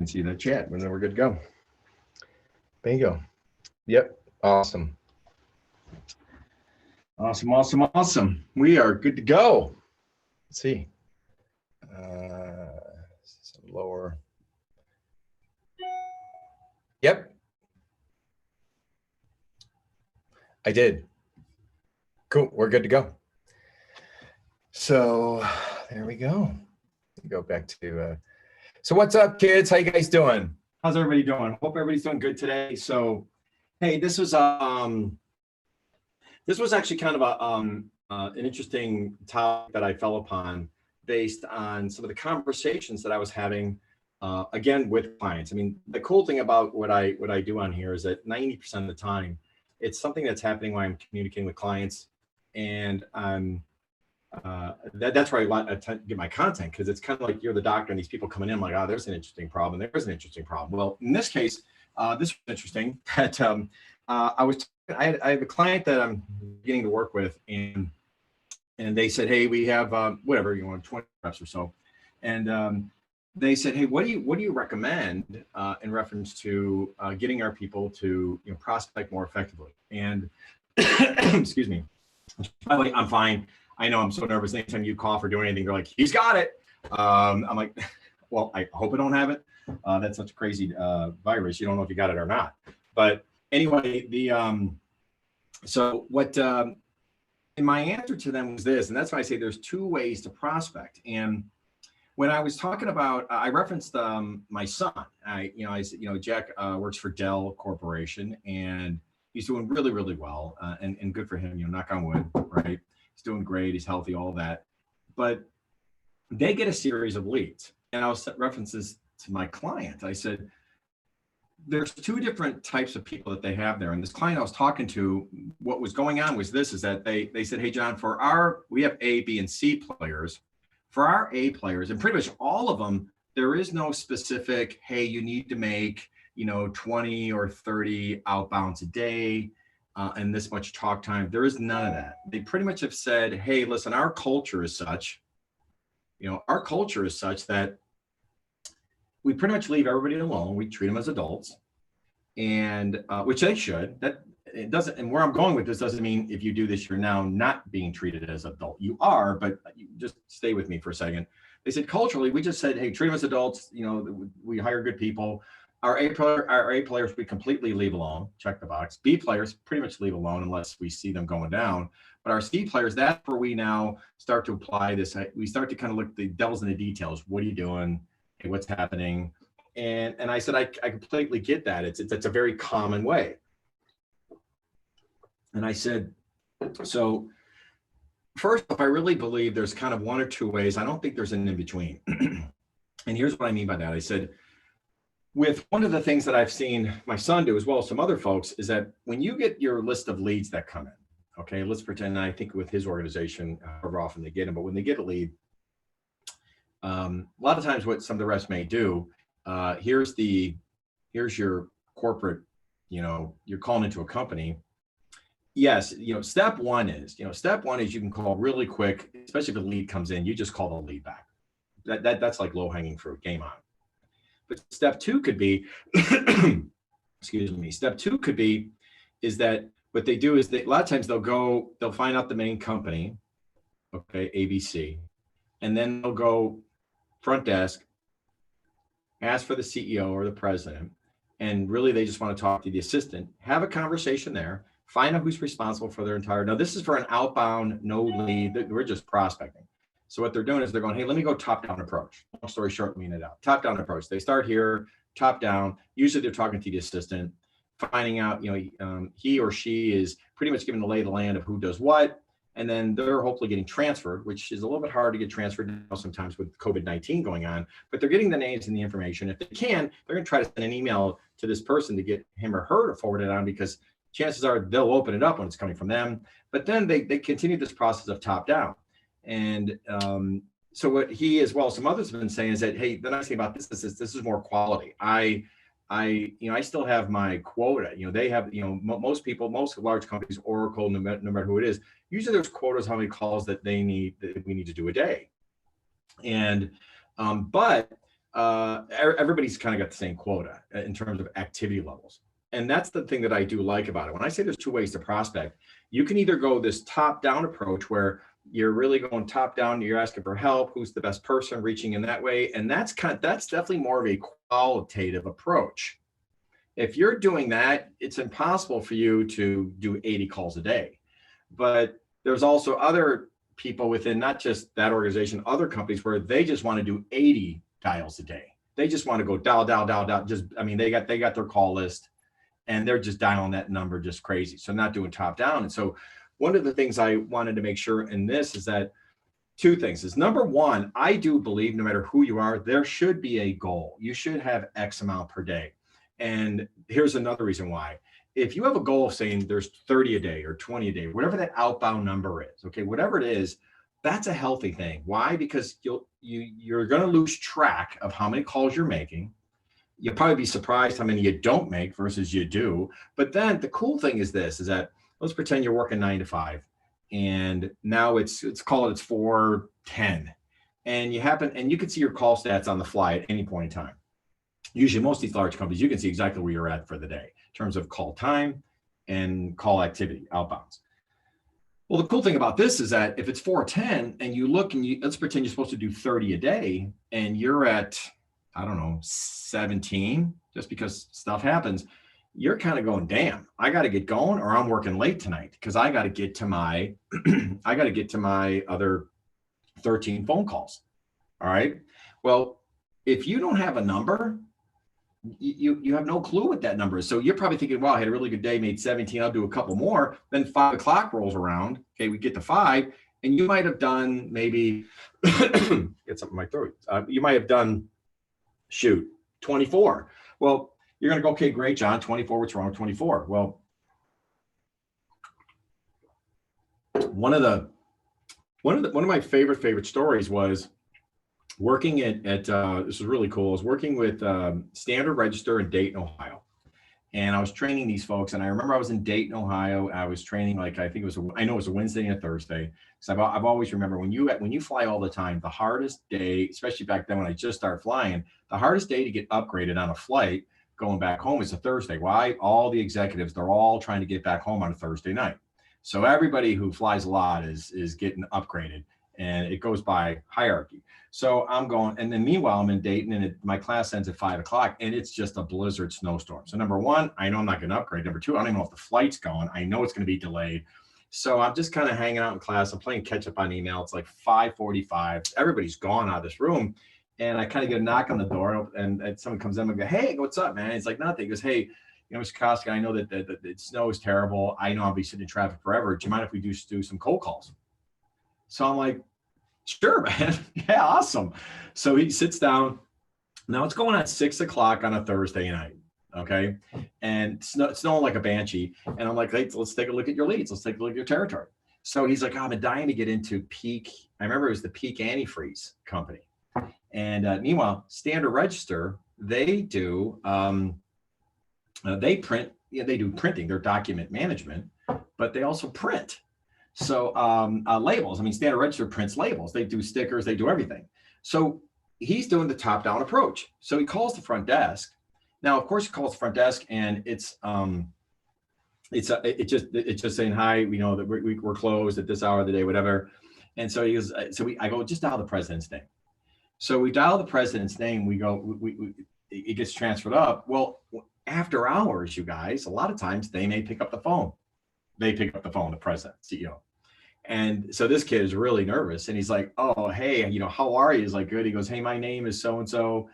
can see the chat, and then we're good to go. Bingo. Yep. Awesome. Awesome, awesome, awesome. We are good to go. Let's see. Some lower. Yep. I did. Cool. We're good to go. So there we go. Go back to. So what's up, kids? How you guys doing? How's everybody doing? Hope everybody's doing good today. So, hey, this was actually kind of an interesting topic that I fell upon based on some of the conversations that I was having again with clients. I mean, the cool thing about what I do on here is that 90% of the time, it's something that's happening when I'm communicating with clients, and that's where I get my content, because it's kind of like you're the doctor and these people coming in, I'm like, oh, there's an interesting problem. There's an interesting problem. Well, in this case, this was interesting that I have a client that I'm beginning to work with, and they said, hey, we have whatever, 20 reps or so, and they said, hey, what do you recommend in reference to getting our people to prospect more effectively? And excuse me, by the way, I'm fine. I know I'm so nervous. Anytime you cough or do anything, you're like, he's got it. I'm like, well, I hope I don't have it. That's such a crazy virus. You don't know if you got it or not. But anyway, so what, and my answer to them was this, and that's why I say there's two ways to prospect. And when I was talking about, I referenced my son. I said, Jack works for Dell Corporation, and he's doing really, really well, and good for him. Knock on wood, right? He's doing great. He's healthy, all that. But they get a series of leads, and I was references to my client. I said, there's two different types of people that they have there. And this client I was talking to, what was going on was this, is that they said, hey, John, we have A, B, and C players. For our A players, and pretty much all of them, there is no specific, hey, you need to make, 20 or 30 outbounds a day and this much talk time. There is none of that. They pretty much have said, hey, listen, our culture is such, that we pretty much leave everybody alone. We treat them as adults, and which they should. That it doesn't. And where I'm going with this doesn't mean if you do this, you're now not being treated as an adult. You are, but you just stay with me for a second. They said culturally, we just said, hey, treat them as adults. We hire good people. Our A players, we completely leave alone. Check the box. B players pretty much leave alone unless we see them going down. But our C players, that's where we now start to apply this. We start to kind of look at the devil's in the details. What are you doing? Hey, what's happening? And I said, I completely get that. It's a very common way. And I said, so first off, I really believe there's kind of one or two ways. I don't think there's an in-between. And here's what I mean by that. I said, with one of the things that I've seen my son do, as well as some other folks, is that when you get your list of leads that come in, okay, let's pretend, I think with his organization, however often they get them, but when they get a lead, a lot of times what some of the reps may do, here's your corporate, you're calling into a company. Yes, step one is you can call really quick, especially if a lead comes in, you just call the lead back. That's like low-hanging fruit, game on. But step two could be, excuse me, step two could be, is that what they do is a lot of times they'll find out the main company, okay, ABC, and then they'll go front desk, ask for the CEO or the president, and really they just want to talk to the assistant, have a conversation there, find out who's responsible for their entire, now this is for an outbound, no lead, we're just prospecting. So what they're doing is they're going, hey, let me go top-down approach. Long story short, lean it out. Top-down approach. They start here, top-down. Usually they're talking to the assistant, finding out, he or she is pretty much giving the lay of the land of who does what, and then they're hopefully getting transferred, which is a little bit hard to get transferred now sometimes with COVID-19 going on, but they're getting the names and the information. If they can, they're going to try to send an email to this person to get him or her to forward it on, because chances are they'll open it up when it's coming from them. But then they continue this process of top-down. And so what he, as well as some others, have been saying is that, hey, the nice thing about this is more quality. I still have my quota. They have, most people, most large companies, Oracle, no matter who it is, usually there's quotas how many calls that we need to do a day. And but everybody's kind of got the same quota in terms of activity levels. And that's the thing that I do like about it. When I say there's two ways to prospect, you can either go this top-down approach where you're really going top-down, you're asking for help, who's the best person, reaching in that way. And that's definitely more of a qualitative approach. If you're doing that, it's impossible for you to do 80 calls a day. But there's also other people within not just that organization, other companies where they just want to do 80 dials a day. They just want to go dial. Just, I mean, they got their call list and they're just dialing that number just crazy. So not doing top down. And so one of the things I wanted to make sure in this is that two things is number one, I do believe no matter who you are, there should be a goal. You should have X amount per day. And here's another reason why. If you have a goal of saying there's 30 a day or 20 a day, whatever that outbound number is, okay, whatever it is, that's a healthy thing. Why? Because you're going to lose track of how many calls you're making. You'll probably be surprised how many you don't make versus you do. But then the cool thing is this, is that let's pretend you're working 9 to 5 and now it's 4:10 and you can see your call stats on the fly at any point in time. Usually most of these large companies, you can see exactly where you're at for the day in terms of call time and call activity, outbounds. Well, the cool thing about this is that if it's 4:10 and you look and let's pretend you're supposed to do 30 a day and you're at, I don't know, 17, just because stuff happens, you're kind of going, damn, I got to get going or I'm working late tonight because I got to get to my, other 13 phone calls. All right. Well, if you don't have a number, you have no clue what that number is. So you're probably thinking, wow, I had a really good day, made 17, I'll do a couple more. Then 5 o'clock rolls around. Okay, we get to 5 and you might have done maybe, get something in my throat. You might have done, 24. Well, you're going to go, okay, great, John, 24, what's wrong with 24? Well, one of my favorite stories was working at this was really cool. I was working with Standard Register in Dayton, Ohio. And I was training these folks. And I remember I was in Dayton, Ohio. I was training I know it was a Wednesday and a Thursday. Because I've always remember when you fly all the time, the hardest day, especially back then when I just started flying, the hardest day to get upgraded on a flight going back home is a Thursday. Why? All the executives, they're all trying to get back home on a Thursday night. So everybody who flies a lot is getting upgraded and it goes by hierarchy. So I'm going, and then meanwhile, I'm in Dayton and my class ends at 5 o'clock and it's just a blizzard snowstorm. So number one, I know I'm not going to upgrade. Number two, I don't even know if the flight's going. I know it's going to be delayed. So I'm just kind of hanging out in class. I'm playing catch up on email. It's like 5:45. Everybody's gone out of this room. And I kind of get a knock on the door and someone comes in and go, hey, what's up, man? It's like nothing. He goes, hey, Mr. Costigan, I know that the snow is terrible. I know I'll be sitting in traffic forever. Do you mind if we do some cold calls? So I'm like, sure, man. Yeah, awesome. So he sits down. Now it's going on 6 o'clock on a Thursday night. Okay. And snowing like a banshee. And I'm like, hey, let's take a look at your leads. Let's take a look at your territory. So he's like, oh, I've been dying to get into Peak. I remember it was the Peak Antifreeze company. And meanwhile, Standard Register, they do, they print, they do printing, their document management, but they also print. So labels, I mean, Standard Register prints labels. They do stickers, they do everything. So he's doing the top-down approach. So he calls the front desk. Now, of course, he calls the front desk, and it's just saying hi. We know that we're closed at this hour of the day, whatever. And so he goes. I go, just dial the president's name. So we dial the president's name. We go. It gets transferred up. Well, after hours, you guys, a lot of times they may pick up the phone. They pick up the phone, the president, CEO. And so this kid is really nervous, and he's like, "Oh, hey, how are you?" He's like, "Good." He goes, "Hey, my name is so and so."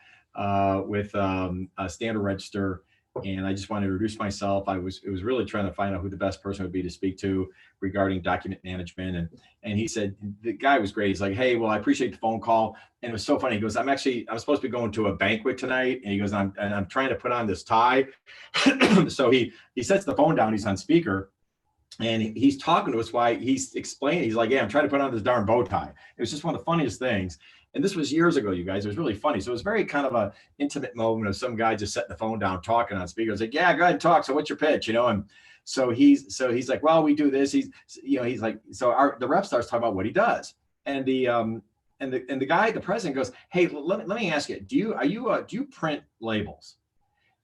With a Standard Register, and I just wanted to introduce myself. It was really trying to find out who the best person would be to speak to regarding document management. And he said, the guy was great. He's like, hey, well, I appreciate the phone call. And it was so funny. He goes, I'm supposed to be going to a banquet tonight. And he goes, I'm trying to put on this tie. So he sets the phone down. He's on speaker. And he's talking to us while he's explaining. He's like, yeah, I'm trying to put on this darn bow tie. It was just one of the funniest things. And this was years ago, you guys. It was really funny. So it was very kind of a intimate moment of some guy just setting the phone down, talking on speaker. I was like, yeah, go ahead and talk. So what's your pitch? And so he's like, well, we do this. He's like, so the rep starts talking about what he does. And the and the guy, the president goes, hey, let me ask you, do you print labels?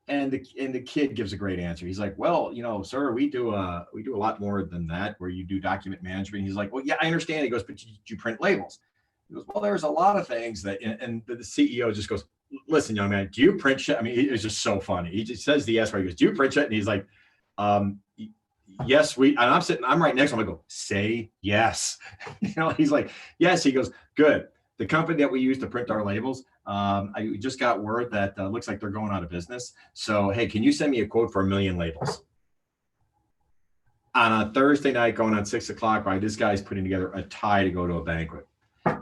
And the kid gives a great answer. He's like, well, sir, we do a lot more than that, where you do document management. He's like, well, yeah, I understand. He goes, but you print labels. He goes, well, there's a lot of things that, and the CEO just goes, listen, young man, do you print shit? I mean, it was just so funny. He just says the S word. He goes, do you print shit? And he's like, um, yes, and I'm right next to him. I go, say yes. He's like, yes. He goes, good. The company that we use to print our labels, I just got word that looks like they're going out of business. So, hey, can you send me a quote for 1 million labels? On a Thursday night going on 6 o'clock, right? This guy's putting together a tie to go to a banquet.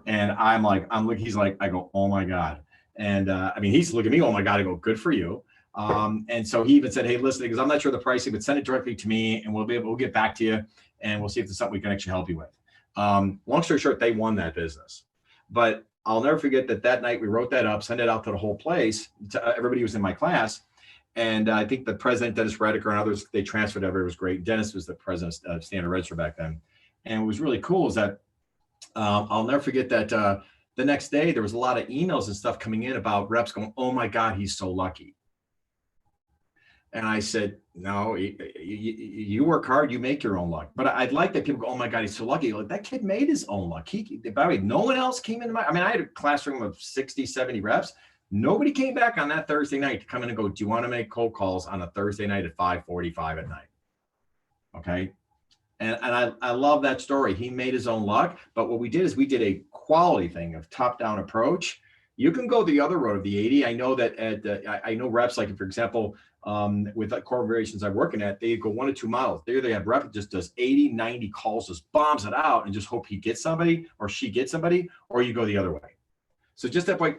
And I'm like, he's like, I go, oh my God. And I mean, he's looking at me, oh my God. I go, good for you. And so he even said, hey, listen, because I'm not sure the pricing, but send it directly to me and we'll get back to you and we'll see if there's something we can actually help you with. Long story short, they won that business. But I'll never forget that night we wrote that up, sent it out to the whole place, to everybody who was in my class. And I think the president, Dennis Rediker, and others, they transferred over. It was great. Dennis was the president of Standard Register back then. And what was really cool is that I'll never forget that the next day there was a lot of emails and stuff coming in about reps going, oh my God, he's so lucky. And I said, no, you work hard, you make your own luck. But I'd like that people go, oh my God, he's so lucky. Like, that kid made his own luck. By the way, no one else came into I had a classroom of 60, 70 reps. Nobody came back on that Thursday night to come in and go, do you want to make cold calls on a Thursday night at 5:45 at night? Okay. And I love that story. He made his own luck. But what we did is we did a quality thing of top-down approach. You can go the other road of the 80. I know that I know reps, like, for example, with corporations I'm working at, they go 1 or 2 models. They have rep that just does 80, 90 calls, just bombs it out and just hope he gets somebody or she gets somebody, or you go the other way. So just that way.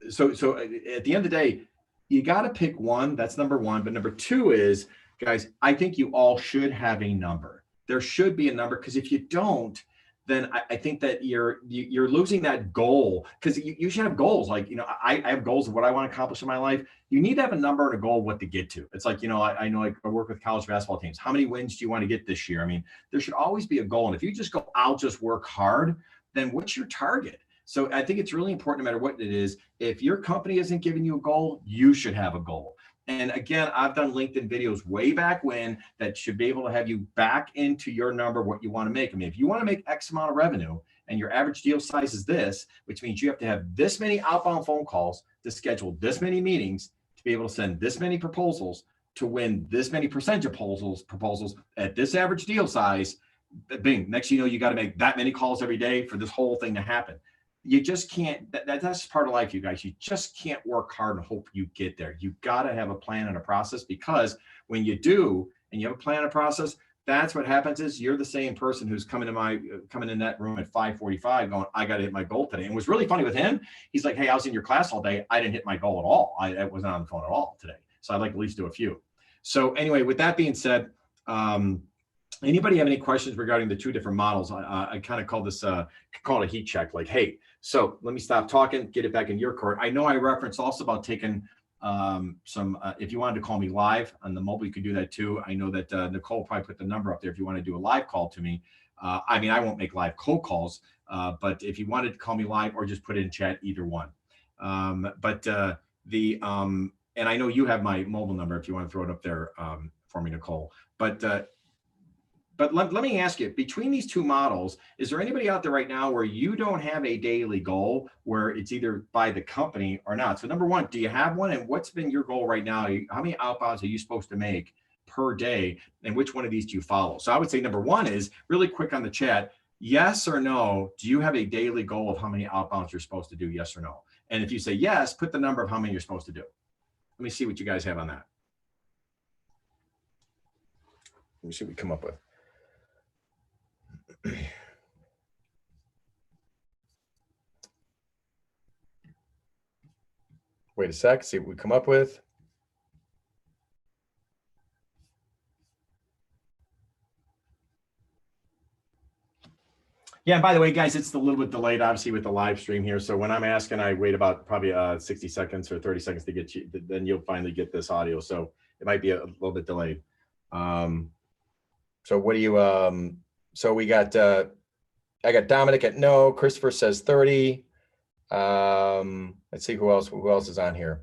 So at the end of the day, you got to pick one. That's number one. But number two is, guys, I think you all should have a number. There should be a number, because if you don't, then I think that you're losing that goal, because you should have goals. Like, I have goals of what I want to accomplish in my life. You need to have a number and a goal of what to get to. It's like, I know I work with college basketball teams. How many wins do you want to get this year? I mean, there should always be a goal. And if you just go, I'll just work hard, then what's your target? So I think it's really important, no matter what it is, if your company isn't giving you a goal, you should have a goal. And again, I've done LinkedIn videos way back when that should be able to have you back into your number, what you want to make. I mean, if you want to make X amount of revenue and your average deal size is this, which means you have to have this many outbound phone calls to schedule this many meetings to be able to send this many proposals to win this many percentage of proposals at this average deal size, bing, next you got to make that many calls every day for this whole thing to happen. You just can't, that's part of life, you guys. You just can't work hard and hope you get there. You got to have a plan and a process, because when you do, and you have a plan and a process, that's what happens is you're the same person who's coming in that room at 5:45 going, I got to hit my goal today. And it was really funny with him. He's like, hey, I was in your class all day. I didn't hit my goal at all. I wasn't on the phone at all today. So I'd like to at least do a few. So anyway, with that being said, anybody have any questions regarding the two different models? I kind of call this, call it a heat check. Like, hey, so let me stop talking, get it back in your court. I know I referenced also about taking if you wanted to call me live on the mobile, you could do that too. I know that Nicole probably put the number up there if you want to do a live call to me. I mean, I won't make live cold calls, but if you wanted to call me live or just put it in chat, either one. And I know you have my mobile number if you want to throw it up there for me, Nicole. But let me ask you, between these two models, is there anybody out there right now where you don't have a daily goal, where it's either by the company or not? So number one, do you have one? And what's been your goal right now? How many outbounds are you supposed to make per day? And which one of these do you follow? So I would say number one is, really quick on the chat, yes or no, do you have a daily goal of how many outbounds you're supposed to do, yes or no? And if you say yes, put the number of how many you're supposed to do. Let me see what you guys have on that. Let me see what we come up with. Wait a sec, see what we come up with. Yeah, by the way, guys, it's a little bit delayed, obviously, with the live stream here. So when I'm asking, I wait about probably 60 seconds or 30 seconds to get you, then you'll finally get this audio. So it might be a little bit delayed. So what do you, so we got, I got Dominic at no. Christopher says 30. Let's see who else is on here.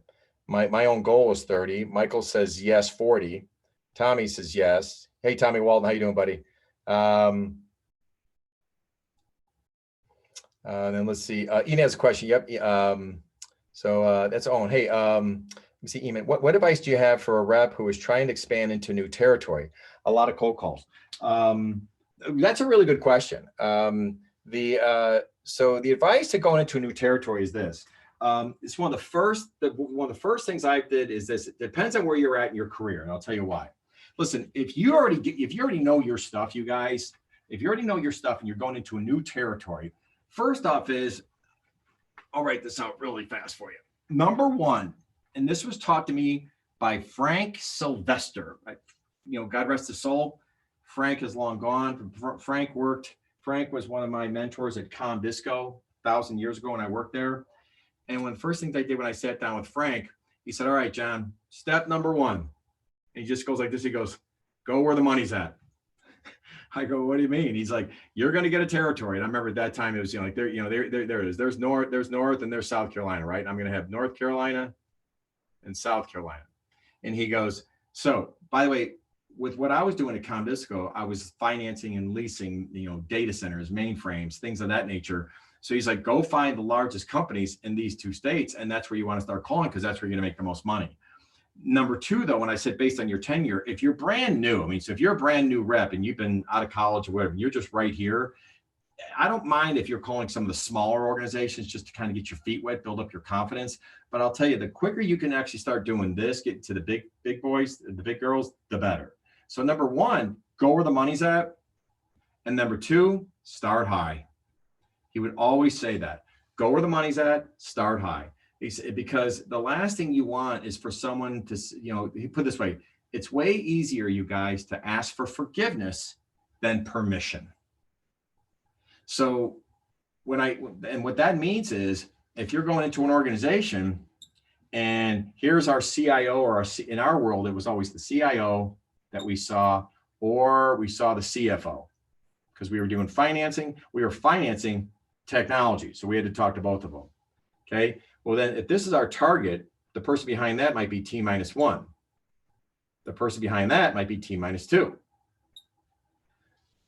My own goal was 30. Michael says yes, 40. Tommy says yes. Hey, Tommy Walton, how you doing, buddy? Then let's see. Ian has a question. Yep. So that's Owen. Hey, let me see, Ian. What advice do you have for a rep who is trying to expand into new territory? A lot of cold calls. That's a really good question. So the advice to going into a new territory is this. It's one of the first things I did is this. It depends on where you're at in your career, and I'll tell you why. Listen, if you already know your stuff, you guys, if you already know your stuff and you're going into a new territory, first off is, I'll write this out really fast for you. Number one, and this was taught to me by Frank Sylvester. God rest his soul. Frank is long gone. Frank was one of my mentors at ComDisco 1,000 years ago when I worked there. And one of the first things I did when I sat down with Frank, he said, all right, John, step number one. And he just goes like this. He goes, go where the money's at. I go, what do you mean? He's like, you're going to get a territory. And I remember at that time it was, there it is. There's North and there's South Carolina, right? And I'm going to have North Carolina and South Carolina. And he goes, so by the way, with what I was doing at ComDisco, I was financing and leasing, data centers, mainframes, things of that nature. So he's like, go find the largest companies in these two states. And that's where you want to start calling, because that's where you're going to make the most money. Number two, though, when I said based on your tenure, if you're brand new, so if you're a brand new rep and you've been out of college or whatever, you're just right here, I don't mind if you're calling some of the smaller organizations just to kind of get your feet wet, build up your confidence. But I'll tell you, the quicker you can actually start doing this, get to the big boys, the big girls, the better. So number one, go where the money's at. And number two, start high. He would always say that. Go where the money's at, start high. Because the last thing you want is for someone to, he put it this way, it's way easier, you guys, to ask for forgiveness than permission. So what that means is, if you're going into an organization and here's our CIO, or in our world, it was always the CIO that we saw, or we saw the CFO, because we were doing financing. We were financing technology. So we had to talk to both of them. Okay. Well, then if this is our target, the person behind that might be T-1. The person behind that might be T-2.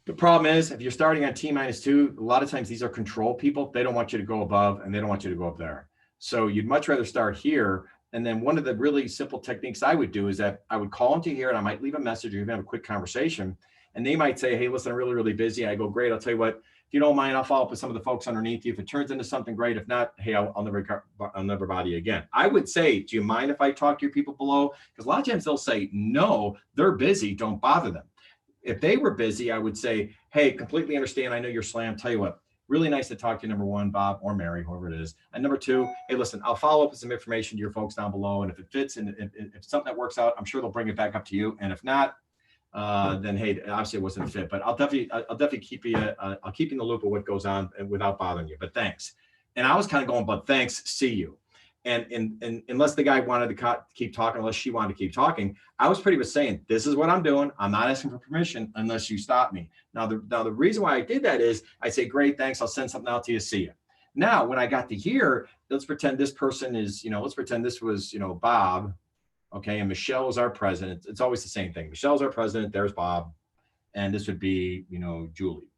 The problem is, if you're starting on T-2, a lot of times these are control people. They don't want you to go above and they don't want you to go up there. So you'd much rather start here. And then one of the really simple techniques I would do is that I would call them to here, and I might leave a message or even have a quick conversation. And they might say, hey, listen, I'm really, really busy. I go, great. I'll tell you what, if you don't mind, I'll follow up with some of the folks underneath you. If it turns into something great, if not, hey, I'll never bother you again. I would say, do you mind if I talk to your people below? Because a lot of times they'll say, no, they're busy. Don't bother them. If they were busy, I would say, hey, completely understand. I know you're slammed. Tell you what, really nice to talk to you, number one, Bob or Mary, whoever it is. And number two, hey, listen, I'll follow up with some information to your folks down below. And if it fits and if something that works out, I'm sure they'll bring it back up to you. And if not, then hey, obviously it wasn't a fit. But I'll definitely keep you. I'll keep you in the loop of what goes on without bothering you. But thanks. And I was kind of going, but thanks, see you. And unless the guy wanted to keep talking, unless she wanted to keep talking, I was pretty much saying, this is what I'm doing. I'm not asking for permission unless you stop me. Now the reason why I did that is I say, great, thanks. I'll send something out to you. See you. Now, when I got to here, let's pretend this person is, let's pretend this was, Bob. Okay. And Michelle is our president. It's always the same thing. Michelle's our president. There's Bob. And this would be, Julie.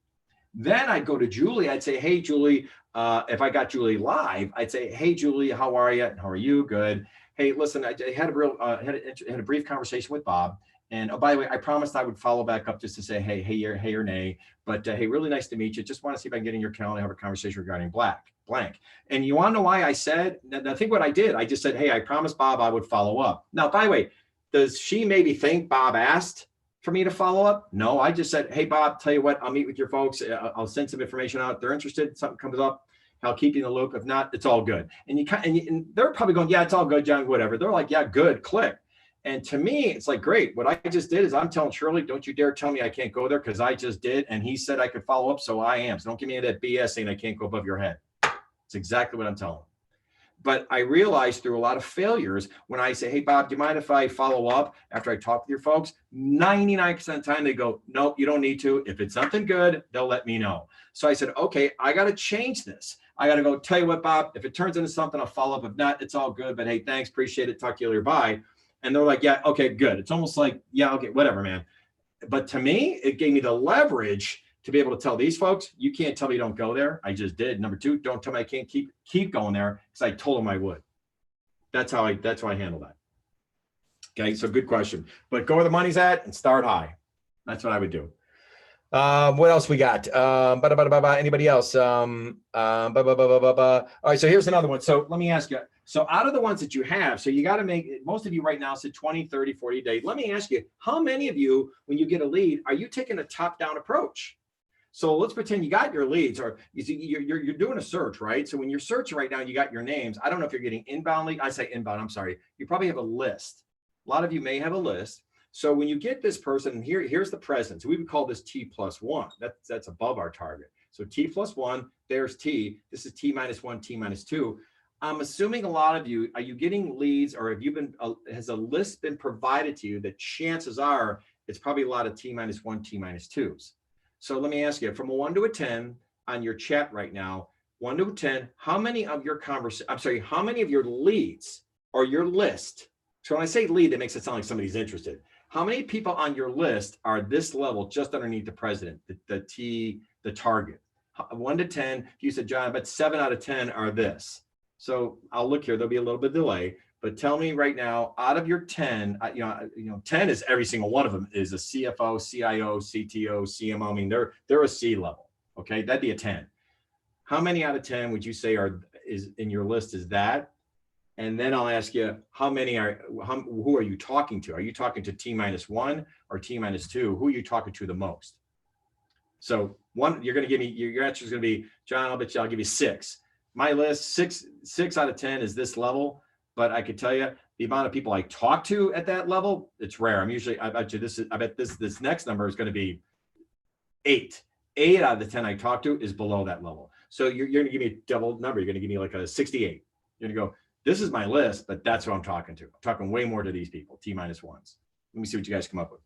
Then I'd go to Julie. I'd say, hey, Julie, if I got Julie live, I'd say, hey, Julie, how are you? How are you? Good. Hey, listen, I had a brief conversation with Bob. And oh, by the way, I promised I would follow back up just to say, hey or nay. But hey, really nice to meet you. Just want to see if I can get in your calendar and have a conversation regarding blank. And you want to know why I said, I think what I did, I just said, hey, I promised Bob I would follow up. Now, by the way, does she maybe think Bob asked for me to follow up? No, I just said, hey, Bob, tell you what, I'll meet with your folks. I'll send some information out. If they're interested, something comes up, I'll keep you in the loop. If not, it's all good. And they're probably going, yeah, it's all good, John, whatever. They're like, yeah, good, click. And to me, it's like, great. What I just did is I'm telling Shirley, don't you dare tell me I can't go there, because I just did. And he said I could follow up, so I am. So don't give me that BS saying I can't go above your head. It's exactly what I'm telling him. But I realized through a lot of failures, when I say, hey, Bob, do you mind if I follow up after I talk with your folks? 99% of the time they go, nope, you don't need to. If it's something good, they'll let me know. So I said, okay, I got to change this. I got to go, tell you what, Bob, if it turns into something, I'll follow up. If not, it's all good. But hey, thanks, appreciate it. Talk to you later. Bye. And they're like, yeah, okay, good. It's almost like, yeah, okay, whatever, man. But to me, it gave me the leverage to be able to tell these folks, you can't tell me don't go there. I just did. Number two, don't tell me I can't keep going there, because I told them I would. That's how I handle that. Okay, so good question. But go where the money's at and start high. That's what I would do. What else we got? Anybody else? All right, so here's another one. So let me ask you. So out of the ones that you have, so you got to make, most of you right now said 20, 30, 40 days. Let me ask you, how many of you, when you get a lead, are you taking a top-down approach? So let's pretend you got your leads, or you're doing a search, right? So when you're searching right now, you got your names. I don't know if you're getting inbound lead. I say inbound, I'm sorry. You probably have a list. A lot of you may have a list. So when you get this person, and here's the presence. We would call this T+1. That's above our target. So T+1, there's T. This is T-1, T-2. I'm assuming a lot of you, are you getting leads, or have you been, has a list been provided to you that chances are it's probably a lot of T-1, T-2s. So let me ask you, from a 1 to a 10 on your chat right now, 1 to a 10, how many of your how many of your leads or your list? So when I say lead, that makes it sound like somebody's interested. How many people on your list are this level, just underneath the president, the target? 1 to 10, you said, John, but 7 out of 10 are this. So I'll look here, there'll be a little bit of delay, but tell me right now, out of your 10, 10 is every single one of them is a CFO, CIO, CTO, CMO. I mean, they're a C level. Okay, that'd be a 10. How many out of 10 would you say is in your list is that? And then I'll ask you, who are you talking to? Are you talking to T-1 or T-2? Who are you talking to the most? So one, you're going to give me, your answer is going to be, John, I'll bet you I'll give you 6. My list, six out of 10 is this level. But I could tell you the amount of people I talk to at that level, it's rare. I bet this next number is going to be 8. 8 out of the 10 I talk to is below that level. So you're going to give me a double number. You're going to give me like a 68. You're going to go, this is my list, but that's who I'm talking to. I'm talking way more to these people, T-1s. Let me see what you guys come up with.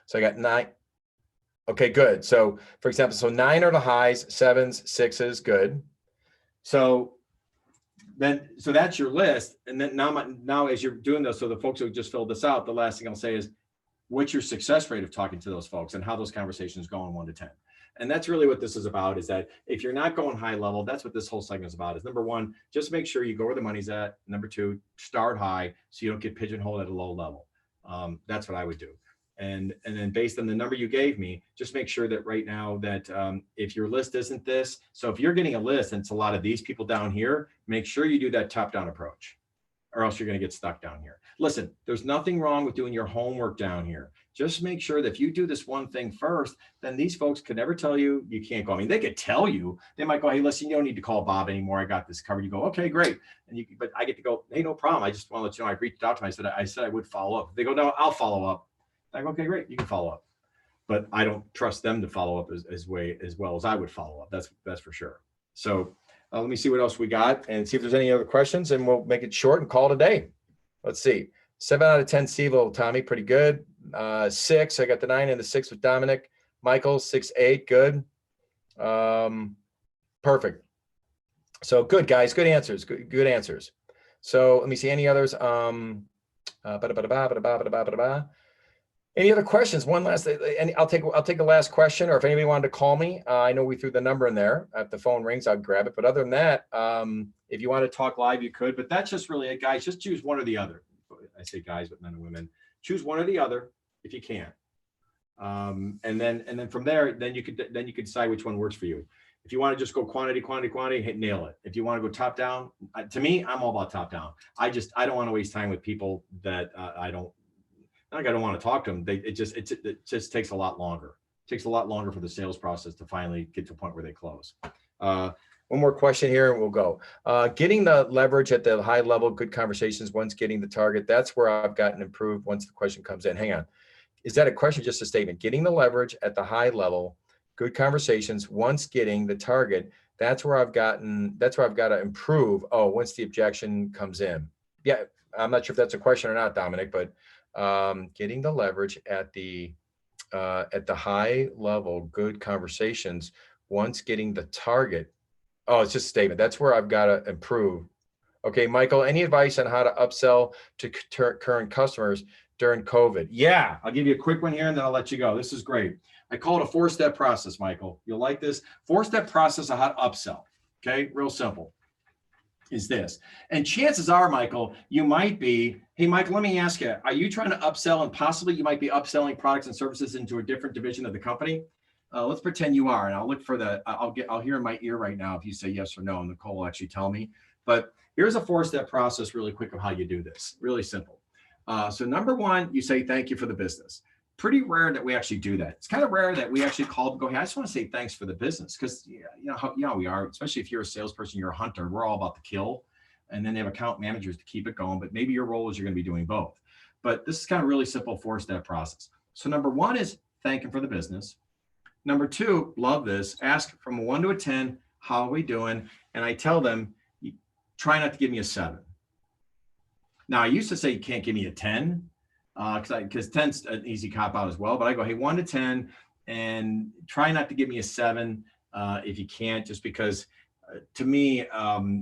So I got 9. Okay, good. So for example, so 9 are the highs, 7s, 6s, good. So that's your list. And then now as you're doing this, so the folks who just filled this out, the last thing I'll say is, what's your success rate of talking to those folks and how those conversations go on 1 to 10? And that's really what this is about, is that if you're not going high level, that's what this whole segment is about, is number 1, just make sure you go where the money's at. Number 2, start high so you don't get pigeonholed at a low level. That's what I would do. And then based on the number you gave me, just make sure that right now that if your list isn't this, so if you're getting a list and it's a lot of these people down here, make sure you do that top-down approach, or else you're going to get stuck down here. Listen, there's nothing wrong with doing your homework down here. Just make sure that if you do this one thing first, then these folks could never tell you you can't go. I mean, they could tell you, they might go, hey, listen, you don't need to call Bob anymore. I got this covered. You go, okay, great. But I get to go, hey, no problem. I just want to let you know, I reached out to them. I said I would follow up. They go, no, I'll follow up. I go, okay, great, you can follow up. But I don't trust them to follow up as well as I would follow up. That's for sure. So let me see what else we got and see if there's any other questions, and we'll make it short and call it a day. Let's see. 7 out of 10 CVO, Tommy, pretty good. 6, I got the 9 and the 6 with Dominic. Michael, 6, 8, good. Perfect. So good, guys, good answers, good answers. So let me see any others. Any other questions? One last, and I'll take the last question, or if anybody wanted to call me, I know we threw the number in there. If the phone rings, I'll grab it. But other than that, if you want to talk live, you could. But that's just really it, guys. Just choose one or the other. I say guys, but men and women. Choose one or the other if you can. And then from there, then you could decide which one works for you. If you want to just go quantity, nail it. If you want to go top down, to me, I'm all about top down. I don't want to waste time with people that I don't want to talk to them. It just takes a lot longer. It takes a lot longer for the sales process to finally get to a point where they close. One more question here and we'll go. Getting the leverage at the high level, good conversations, once getting the target, that's where I've gotten improved once the question comes in. Hang on. Is that a question or just a statement? Getting the leverage at the high level, good conversations, once getting the target, That's where I've got to improve. Oh, once the objection comes in. Yeah, I'm not sure if that's a question or not, Dominic, but getting the leverage at the high level, good conversations, once getting the target. Oh, it's just a statement. That's where I've got to improve. Okay, Michael, any advice on how to upsell to current customers during COVID? Yeah, I'll give you a quick one here and then I'll let you go. This is great. I call it a 4-step process, Michael. You'll like this. 4-step process of how to upsell. Okay, real simple is this. And chances are, Michael, you might be, hey, Michael, let me ask you, are you trying to upsell and possibly you might be upselling products and services into a different division of the company? Let's pretend you are, and I'll look for I'll hear in my ear right now if you say yes or no, and Nicole will actually tell me. But here's a 4-step process really quick of how you do this. Really simple. So number one, you say thank you for the business. Pretty rare that we actually do that. It's kind of rare that we actually call and go, hey, I just want to say thanks for the business, because you know how we are, especially if you're a salesperson, you're a hunter, we're all about the kill. And then they have account managers to keep it going. But maybe your role is you're going to be doing both. But this is kind of really simple 4-step process. So number one is thank them for the business. Number two, love this, ask from a 1 to a 10, how are we doing? And I tell them, try not to give me a 7. Now, I used to say you can't give me a 10 because 10's an easy cop out as well. But I go, hey, 1 to 10, and try not to give me a 7 if you can't, just because to me,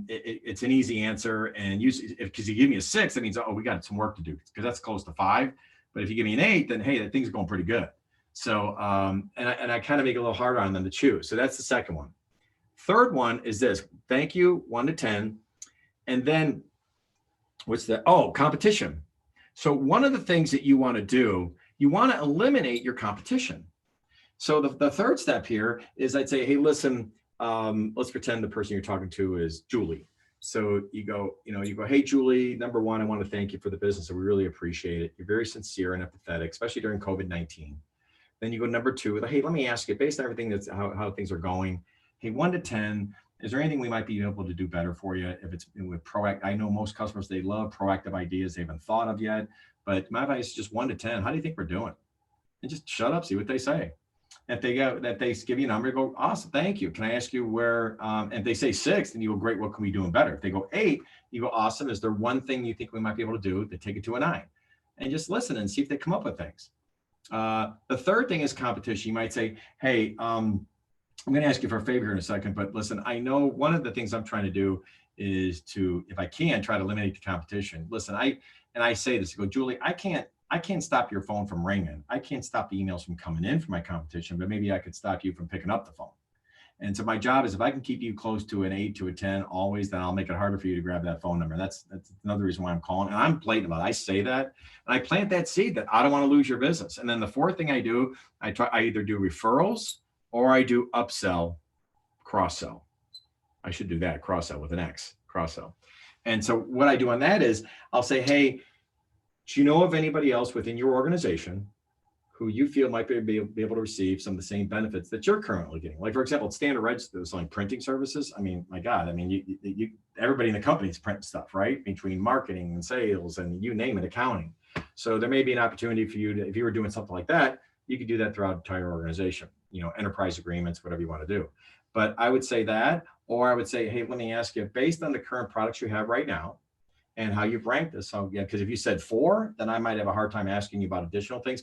it's an easy answer. And because you give me a 6, that means, oh, we got some work to do because that's close to 5. But if you give me an 8, then hey, that thing's going pretty good. So, and I kind of make it a little harder on them to choose. So that's the second one. Third one is this, thank you, 1 to 10. And then what's that? Oh, competition. So one of the things that you want to do, you want to eliminate your competition. So the third step here is I'd say, hey, listen, let's pretend the person you're talking to is Julie. So you go, hey, Julie, number one, I want to thank you for the business. And we really appreciate it. You're very sincere and empathetic, especially during COVID-19. Then you go number two, hey, let me ask you, based on everything that's how things are going, hey, 1 to 10, is there anything we might be able to do better for you? If it's with proactive, I know most customers, they love proactive ideas they haven't thought of yet, but my advice is just 1 to 10. How do you think we're doing? And just shut up, see what they say. If they give you a number, you go, awesome, thank you. Can I ask you where, and if they say 6, then you go, great, what can we do better? If they go 8, you go, awesome, is there one thing you think we might be able to do? They take it to a 9. And just listen and see if they come up with things. The third thing is competition. You might say, hey, I'm going to ask you for a favor here in a second, but listen, I know one of the things I'm trying to do is to, if I can, try to eliminate the competition. Listen, I say this, I go, Julie, I can't stop your phone from ringing. I can't stop the emails from coming in from my competition, but maybe I could stop you from picking up the phone. And so my job is if I can keep you close to an 8 to a 10 always, then I'll make it harder for you to grab that phone number. That's another reason why I'm calling. And I'm blatant about it. I say that, and I plant that seed that I don't want to lose your business. And then the fourth thing I do, I either do referrals or I do upsell, cross-sell. I should do that, cross-sell with an X, cross-sell. And so what I do on that is I'll say, hey, do you know of anybody else within your organization who you feel might be able to receive some of the same benefits that you're currently getting? Like, for example, Standard Register is like printing services. I mean, my God, I mean, everybody in the company is printing stuff, right? Between marketing and sales and you name it, accounting. So there may be an opportunity for you to, if you were doing something like that, you could do that throughout the entire organization, enterprise agreements, whatever you want to do. But I would say that, or I would say, hey, let me ask you, based on the current products you have right now, and how you've ranked this. So yeah, because if you said 4, then I might have a hard time asking you about additional things.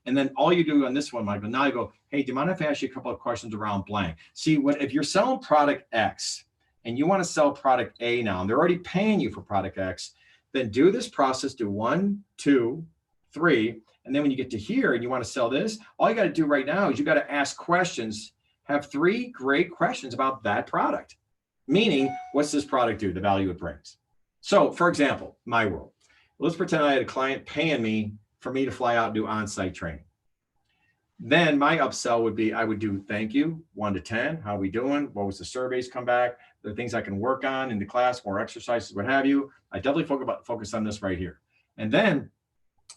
And then all you do on this one, Michael, now you go, hey, do you mind if I ask you a couple of questions around blank? See, if you're selling product X and you want to sell product A now, and they're already paying you for product X, then do this process, do 1, 2, 3. And then when you get to here and you want to sell this, all you got to do right now is you got to ask questions, have 3 great questions about that product. Meaning, what's this product do, the value it brings? So, for example, my world, let's pretend I had a client paying me for me to fly out and do on-site training. Then my upsell would be, I would do thank you, 1 to 10. How are we doing? What was the surveys come back? The things I can work on in the class, more exercises, what have you. I definitely focus on this right here. And then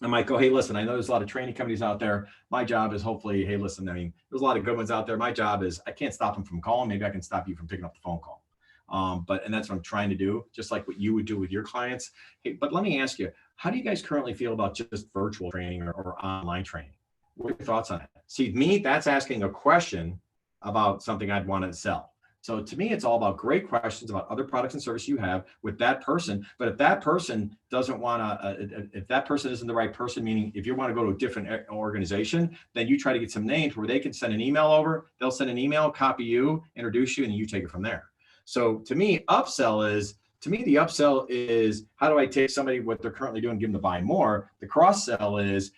I might go, hey, listen, I know there's a lot of training companies out there. My job is hopefully, hey, listen, I mean, there's a lot of good ones out there. My job is I can't stop them from calling. Maybe I can stop you from picking up the phone call. And that's what I'm trying to do, just like what you would do with your clients. Hey, but let me ask you, how do you guys currently feel about just virtual training or online training? What are your thoughts on that? See, me, that's asking a question about something I'd want to sell. So to me, it's all about great questions about other products and services you have with that person. But if that person doesn't want to, if that person isn't the right person, meaning if you want to go to a different organization, then you try to get some names where they can send an email over. They'll send an email, copy you, introduce you, and you take it from there. So to me, the upsell is how do I take somebody what they're currently doing, give them to buy more. The cross sell is,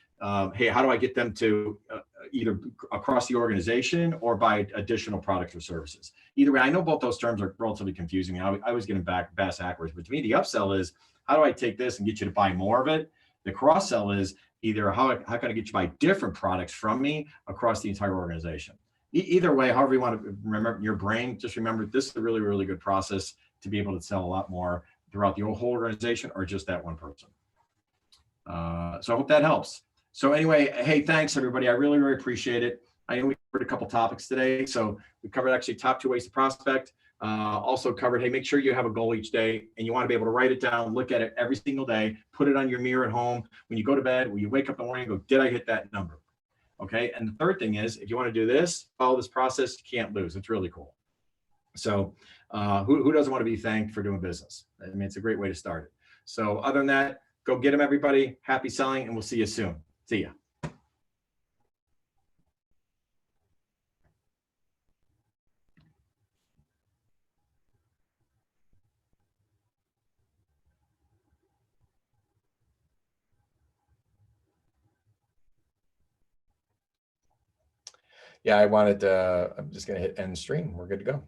hey, how do I get them to either across the organization or buy additional products or services? Either way, I know both those terms are relatively confusing. I was getting bass backwards, but to me, the upsell is how do I take this and get you to buy more of it? The cross sell is either how can I get you to buy different products from me across the entire organization? Either way, however you want to remember your brain, just remember this is a really, really good process to be able to sell a lot more throughout the whole organization or just that one person. So I hope that helps. So anyway, hey, thanks everybody. I really, really appreciate it. I know we covered a couple topics today. So we covered actually top 2 ways to prospect. Also covered, hey, make sure you have a goal each day and you want to be able to write it down, look at it every single day, put it on your mirror at home. When you go to bed, when you wake up in the morning, go, did I hit that number? Okay. And the third thing is, if you want to do this, follow this process, you can't lose. It's really cool. So who doesn't want to be thanked for doing business? I mean, it's a great way to start it. So other than that, go get them, everybody. Happy selling, and we'll see you soon. See ya. Yeah, I'm just going to hit end stream. We're good to go.